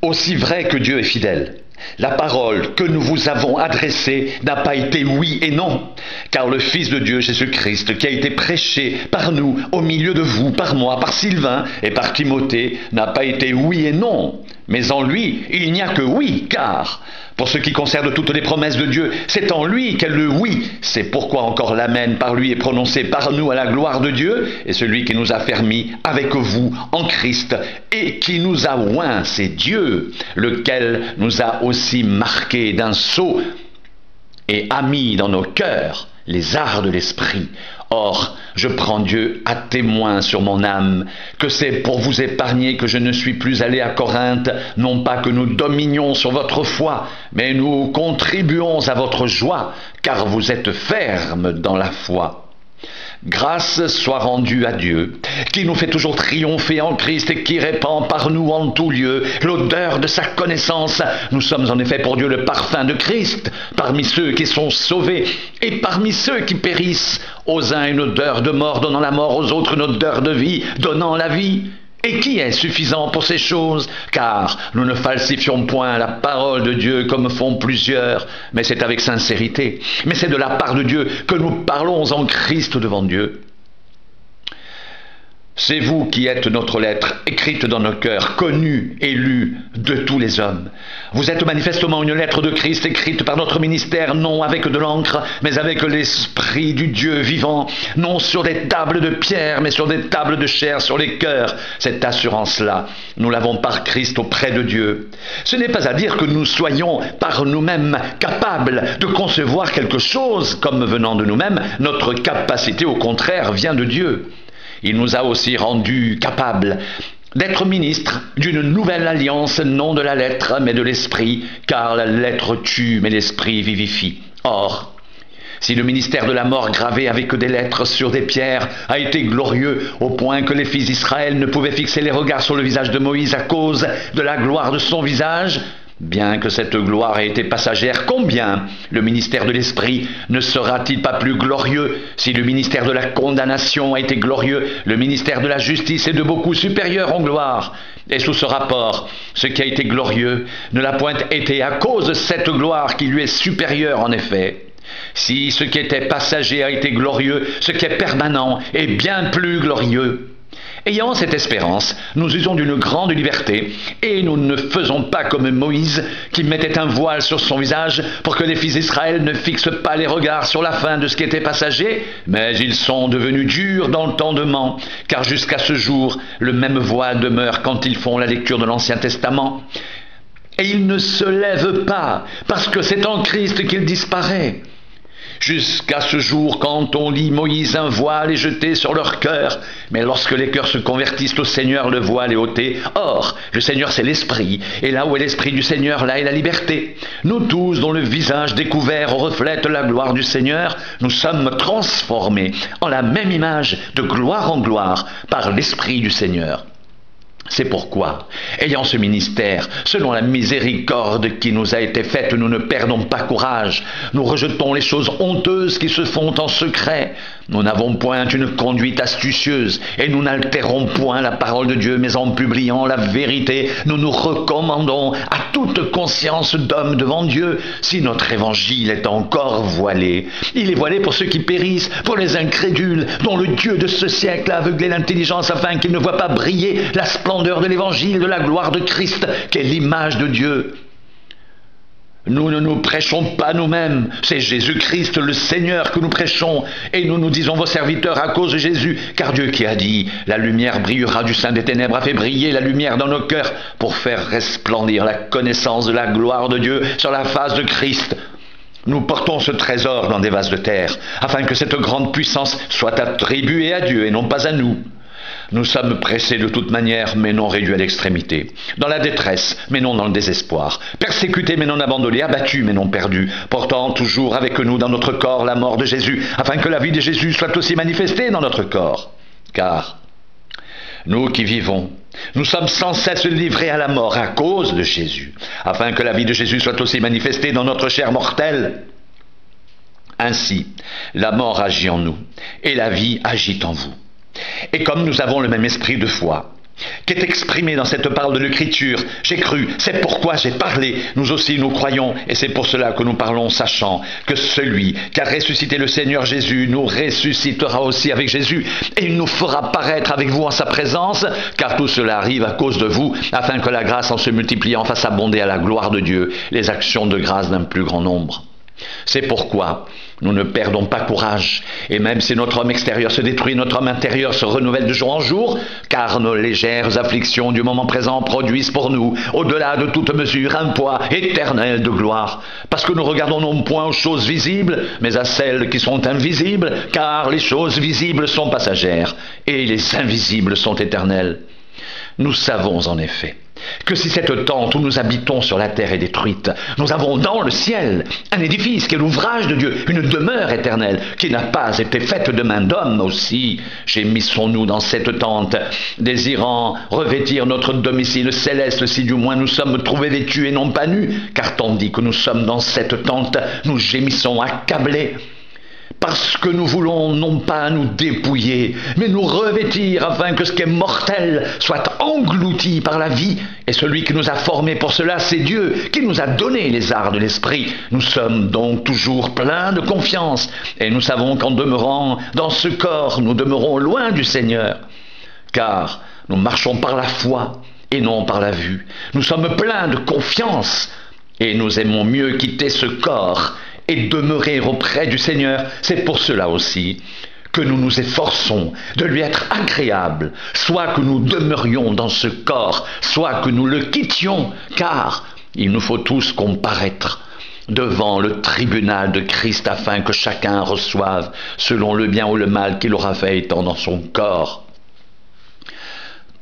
Aussi vrai que Dieu est fidèle, la parole que nous vous avons adressée n'a pas été oui et non, car le Fils de Dieu, Jésus-Christ, qui a été prêché par nous, au milieu de vous, par moi, par Sylvain et par Timothée, n'a pas été oui et non, mais en lui, il n'y a que oui, car, pour ce qui concerne toutes les promesses de Dieu, c'est en lui qu'est le oui. C'est pourquoi encore l'amen par lui est prononcé par nous à la gloire de Dieu, et celui qui nous a fermis avec vous en Christ, et qui nous a oints, c'est Dieu, lequel nous a aussi marqués d'un sceau et a mis dans nos cœurs les arts de l'esprit. Or, je prends Dieu à témoin sur mon âme, que c'est pour vous épargner que je ne suis plus allé à Corinthe, non pas que nous dominions sur votre foi, mais nous contribuons à votre joie, car vous êtes fermes dans la foi. Grâce soit rendue à Dieu, qui nous fait toujours triompher en Christ et qui répand par nous en tout lieu l'odeur de sa connaissance. Nous sommes en effet pour Dieu le parfum de Christ, parmi ceux qui sont sauvés et parmi ceux qui périssent, aux uns une odeur de mort donnant la mort, aux autres une odeur de vie donnant la vie. Et qui est suffisant pour ces choses? Car nous ne falsifions point la parole de Dieu comme font plusieurs, mais c'est avec sincérité. Mais c'est de la part de Dieu que nous parlons en Christ devant Dieu. C'est vous qui êtes notre lettre, écrite dans nos cœurs, connue et lue de tous les hommes. Vous êtes manifestement une lettre de Christ écrite par notre ministère, non avec de l'encre, mais avec l'Esprit du Dieu vivant, non sur des tables de pierre, mais sur des tables de chair, sur les cœurs. Cette assurance-là, nous l'avons par Christ auprès de Dieu. Ce n'est pas à dire que nous soyons par nous-mêmes capables de concevoir quelque chose comme venant de nous-mêmes. Notre capacité, au contraire, vient de Dieu. Il nous a aussi rendus capables d'être ministres d'une nouvelle alliance, non de la lettre, mais de l'esprit, car la lettre tue, mais l'esprit vivifie. Or, si le ministère de la mort gravé avec des lettres sur des pierres a été glorieux au point que les fils d'Israël ne pouvaient fixer les regards sur le visage de Moïse à cause de la gloire de son visage, bien que cette gloire ait été passagère, combien le ministère de l'Esprit ne sera-t-il pas plus glorieux? Si le ministère de la condamnation a été glorieux, le ministère de la justice est de beaucoup supérieur en gloire. Et sous ce rapport, ce qui a été glorieux ne l'a point été à cause de cette gloire qui lui est supérieure en effet. Si ce qui était passager a été glorieux, ce qui est permanent est bien plus glorieux. Ayant cette espérance, nous usons d'une grande liberté, et nous ne faisons pas comme Moïse, qui mettait un voile sur son visage pour que les fils d'Israël ne fixent pas les regards sur la fin de ce qui était passager, mais ils sont devenus durs dans l'entendement, car jusqu'à ce jour, le même voile demeure quand ils font la lecture de l'Ancien Testament. Et il ne se lève pas, parce que c'est en Christ qu'il disparaît. Jusqu'à ce jour, quand on lit Moïse, un voile est jeté sur leur cœur. Mais lorsque les cœurs se convertissent au Seigneur, le voile est ôté. Or, le Seigneur, c'est l'Esprit. Et là où est l'Esprit du Seigneur, là est la liberté. Nous tous, dont le visage découvert reflète la gloire du Seigneur, nous sommes transformés en la même image, de gloire en gloire, par l'Esprit du Seigneur. C'est pourquoi, ayant ce ministère, selon la miséricorde qui nous a été faite, nous ne perdons pas courage. Nous rejetons les choses honteuses qui se font en secret. Nous n'avons point une conduite astucieuse et nous n'altérons point la parole de Dieu, mais en publiant la vérité, nous nous recommandons à toute conscience d'homme devant Dieu. Si notre évangile est encore voilé, il est voilé pour ceux qui périssent, pour les incrédules, dont le Dieu de ce siècle a aveuglé l'intelligence afin qu'ils ne voient pas briller la splendeur de l'évangile de la gloire de Christ, qui est l'image de Dieu. Nous ne nous prêchons pas nous-mêmes, c'est Jésus-Christ le Seigneur que nous prêchons, et nous nous disons vos serviteurs à cause de Jésus, car Dieu qui a dit « La lumière brillera du sein des ténèbres » a fait briller la lumière dans nos cœurs pour faire resplendir la connaissance de la gloire de Dieu sur la face de Christ. Nous portons ce trésor dans des vases de terre, afin que cette grande puissance soit attribuée à Dieu et non pas à nous. Nous sommes pressés de toute manière, mais non réduits à l'extrémité. Dans la détresse, mais non dans le désespoir. Persécutés, mais non abandonnés. Abattus, mais non perdus. Portant toujours avec nous dans notre corps la mort de Jésus, afin que la vie de Jésus soit aussi manifestée dans notre corps. Car nous qui vivons, nous sommes sans cesse livrés à la mort à cause de Jésus, afin que la vie de Jésus soit aussi manifestée dans notre chair mortelle. Ainsi, la mort agit en nous, et la vie agit en vous. Et comme nous avons le même esprit de foi, qu'est exprimé dans cette parole de l'Écriture. J'ai cru, c'est pourquoi j'ai parlé. Nous aussi nous croyons, et c'est pour cela que nous parlons, sachant que celui qui a ressuscité le Seigneur Jésus nous ressuscitera aussi avec Jésus, et il nous fera paraître avec vous en sa présence, car tout cela arrive à cause de vous, afin que la grâce en se multipliant fasse abonder à la gloire de Dieu les actions de grâce d'un plus grand nombre. C'est pourquoi nous ne perdons pas courage, et même si notre homme extérieur se détruit, notre homme intérieur se renouvelle de jour en jour, car nos légères afflictions du moment présent produisent pour nous, au-delà de toute mesure, un poids éternel de gloire, parce que nous regardons non point aux choses visibles, mais à celles qui sont invisibles, car les choses visibles sont passagères, et les invisibles sont éternelles. Nous savons en effet que si cette tente où nous habitons sur la terre est détruite, nous avons dans le ciel un édifice qui est l'ouvrage de Dieu, une demeure éternelle qui n'a pas été faite de main d'homme. Aussi gémissons-nous dans cette tente, désirant revêtir notre domicile céleste, si du moins nous sommes trouvés vêtus et non pas nus, car tandis que nous sommes dans cette tente, nous gémissons accablés, parce que nous voulons non pas nous dépouiller, mais nous revêtir afin que ce qui est mortel soit englouti par la vie. Et celui qui nous a formés pour cela, c'est Dieu, qui nous a donné les arts de l'esprit. Nous sommes donc toujours pleins de confiance, et nous savons qu'en demeurant dans ce corps, nous demeurons loin du Seigneur, car nous marchons par la foi et non par la vue. Nous sommes pleins de confiance, et nous aimons mieux quitter ce corps et demeurer auprès du Seigneur. C'est pour cela aussi que nous nous efforçons de lui être agréables, soit que nous demeurions dans ce corps, soit que nous le quittions, car il nous faut tous comparaître devant le tribunal de Christ afin que chacun reçoive selon le bien ou le mal qu'il aura fait étant dans son corps.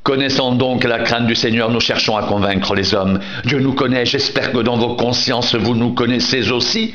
Connaissant donc la crainte du Seigneur, nous cherchons à convaincre les hommes. Dieu nous connaît, j'espère que dans vos consciences vous nous connaissez aussi.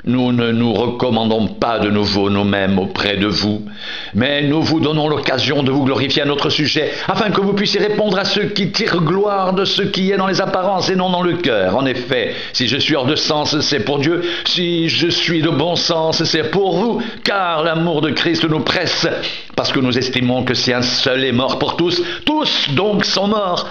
Nous ne nous recommandons pas de nouveau nous-mêmes auprès de vous, mais nous vous donnons l'occasion de vous glorifier à notre sujet, afin que vous puissiez répondre à ceux qui tirent gloire de ce qui est dans les apparences et non dans le cœur. En effet, si je suis hors de sens, c'est pour Dieu, si je suis de bon sens, c'est pour vous, car l'amour de Christ nous presse, parce que nous estimons que si un seul est mort pour tous, tous donc sont morts,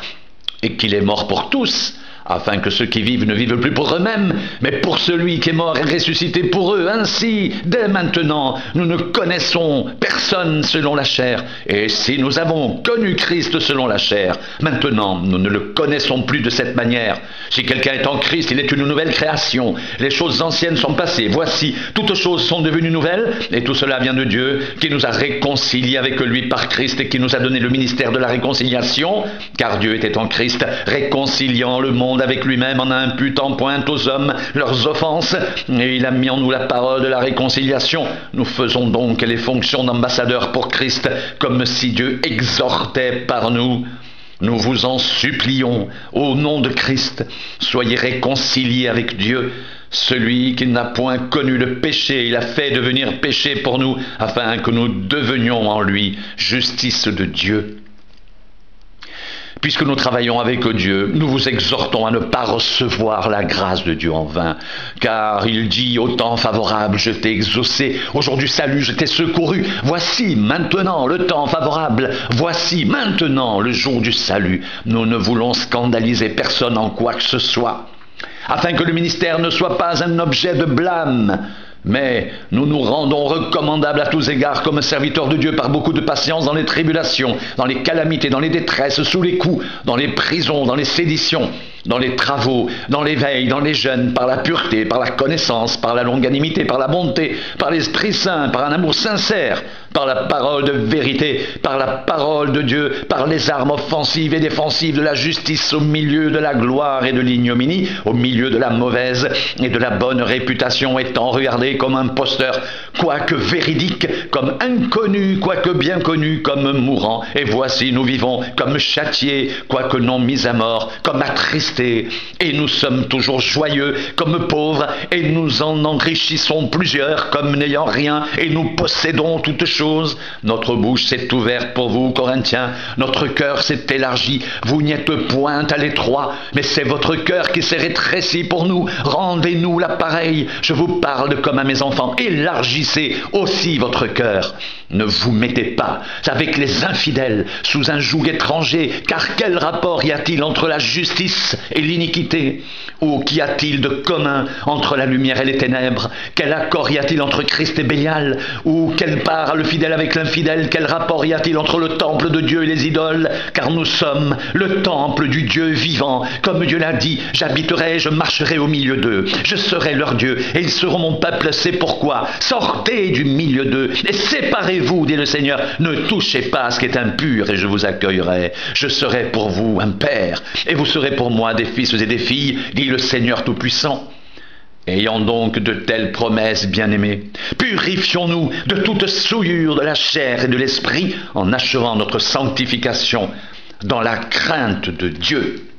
et qu'il est mort pour tous, afin que ceux qui vivent ne vivent plus pour eux-mêmes, mais pour celui qui est mort et ressuscité pour eux. Ainsi, dès maintenant, nous ne connaissons personne selon la chair. Et si nous avons connu Christ selon la chair, maintenant, nous ne le connaissons plus de cette manière. Si quelqu'un est en Christ, il est une nouvelle création. Les choses anciennes sont passées. Voici, toutes choses sont devenues nouvelles, et tout cela vient de Dieu, qui nous a réconciliés avec lui par Christ et qui nous a donné le ministère de la réconciliation, car Dieu était en Christ, réconciliant le monde avec lui-même en imputant point aux hommes leurs offenses, et il a mis en nous la parole de la réconciliation. Nous faisons donc les fonctions d'ambassadeurs pour Christ, comme si Dieu exhortait par nous. Nous vous en supplions, au nom de Christ, soyez réconciliés avec Dieu. Celui qui n'a point connu le péché, il a fait devenir péché pour nous, afin que nous devenions en lui justice de Dieu. Puisque nous travaillons avec Dieu, nous vous exhortons à ne pas recevoir la grâce de Dieu en vain. Car il dit au temps favorable, je t'ai exaucé, au jour du salut, je t'ai secouru. Voici maintenant le temps favorable, voici maintenant le jour du salut. Nous ne voulons scandaliser personne en quoi que ce soit, afin que le ministère ne soit pas un objet de blâme. Mais nous nous rendons recommandables à tous égards comme serviteurs de Dieu par beaucoup de patience dans les tribulations, dans les calamités, dans les détresses, sous les coups, dans les prisons, dans les séditions, dans les travaux, dans les veilles, dans les jeûnes, par la pureté, par la connaissance, par la longanimité, par la bonté, par l'Esprit Saint, par un amour sincère, par la parole de vérité, par la parole de Dieu, par les armes offensives et défensives de la justice au milieu de la gloire et de l'ignominie, au milieu de la mauvaise et de la bonne réputation, étant regardé comme imposteur, quoique véridique, comme inconnu, quoique bien connu, comme mourant. Et voici, nous vivons comme châtiés, quoique non mis à mort, comme attristés, et nous sommes toujours joyeux, comme pauvres, et nous en enrichissons plusieurs, comme n'ayant rien, et nous possédons toutes choses. Notre bouche s'est ouverte pour vous, Corinthiens, notre cœur s'est élargi, vous n'y êtes point à l'étroit, mais c'est votre cœur qui s'est rétréci pour nous. Rendez-nous l'appareil, je vous parle comme à mes enfants, élargissez élargissez aussi votre cœur. Ne vous mettez pas avec les infidèles sous un joug étranger, car quel rapport y a-t-il entre la justice et l'iniquité? Ou qu'y a-t-il de commun entre la lumière et les ténèbres? Quel accord y a-t-il entre Christ et Bélial? Ou quelle part a le fidèle avec l'infidèle? Quel rapport y a-t-il entre le temple de Dieu et les idoles? Car nous sommes le temple du Dieu vivant. Comme Dieu l'a dit, j'habiterai, je marcherai au milieu d'eux. Je serai leur Dieu et ils seront mon peuple. C'est pourquoi sortez du milieu d'eux et séparez-vous, dit le Seigneur. Ne touchez pas à ce qui est impur et je vous accueillerai. Je serai pour vous un père et vous serez pour moi des fils et des filles, dit le Seigneur Tout-Puissant. Ayant donc de telles promesses, bien-aimés, purifions-nous de toute souillure de la chair et de l'esprit en achevant notre sanctification dans la crainte de Dieu.